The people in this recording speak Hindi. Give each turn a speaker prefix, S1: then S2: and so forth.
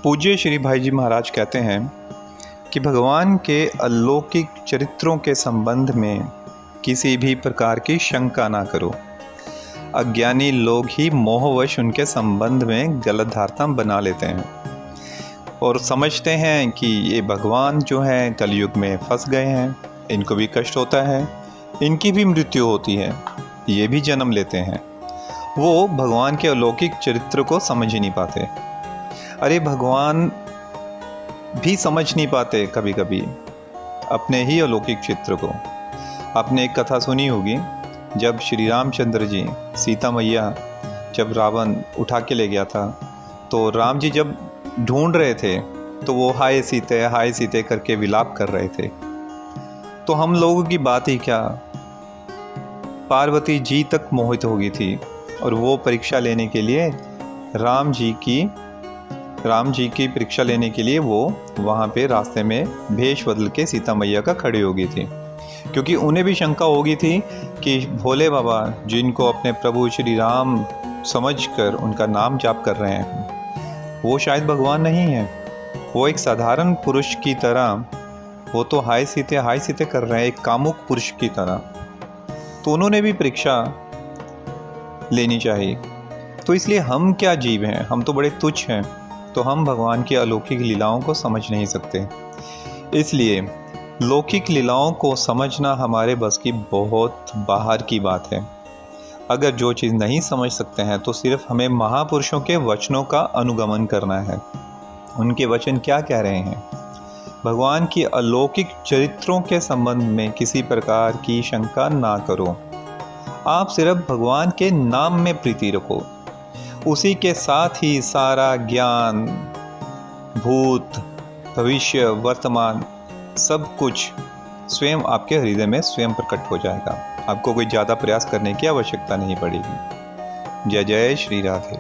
S1: पूज्य श्री भाई जी महाराज कहते हैं कि भगवान के अलौकिक चरित्रों के संबंध में किसी भी प्रकार की शंका ना करो। अज्ञानी लोग ही मोहवश उनके संबंध में गलत धारणा बना लेते हैं और समझते हैं कि ये भगवान जो हैं कलयुग में फंस गए हैं, इनको भी कष्ट होता है, इनकी भी मृत्यु होती है, ये भी जन्म लेते हैं। वो भगवान के अलौकिक चरित्र को समझ ही नहीं पाते। अरे भगवान भी समझ नहीं पाते कभी कभी अपने ही अलौकिक चित्र को। आपने एक कथा सुनी होगी, जब श्री रामचंद्र जी सीता मैया जब रावण उठा के ले गया था, तो राम जी जब ढूंढ रहे थे तो वो हाय सीते करके विलाप कर रहे थे। तो हम लोगों की बात ही क्या, पार्वती जी तक मोहित हो गई थी और वो परीक्षा लेने के लिए राम जी की परीक्षा लेने के लिए वो वहाँ पे रास्ते में भेष बदल के सीता मैया का खड़ी हो गई थी, क्योंकि उन्हें भी शंका हो गई थी कि भोले बाबा जिनको अपने प्रभु श्री राम समझकर उनका नाम जाप कर रहे हैं, वो शायद भगवान नहीं है, वो एक साधारण पुरुष की तरह, वो तो हाय सीते कर रहे हैं, एक कामुक पुरुष की तरह। तो उन्होंने भी परीक्षा लेनी चाहिए। तो इसलिए हम क्या जीव हैं, हम तो बड़े तुच्छ हैं, तो हम भगवान की अलौकिक लीलाओं को समझ नहीं सकते। इसलिए लौकिक लीलाओं को समझना हमारे बस की बहुत बाहर की बात है। अगर जो चीज़ नहीं समझ सकते हैं तो सिर्फ हमें महापुरुषों के वचनों का अनुगमन करना है। उनके वचन क्या कह रहे हैं। भगवान की अलौकिक चरित्रों के संबंध में किसी प्रकार की शंका ना करो। आप सिर्फ भगवान के नाम में प्रीति रखो, उसी के साथ ही सारा ज्ञान, भूत, भविष्य, वर्तमान सब कुछ स्वयं आपके हृदय में स्वयं प्रकट हो जाएगा। आपको कोई ज़्यादा प्रयास करने की आवश्यकता नहीं पड़ेगी। जय जय श्री राधे।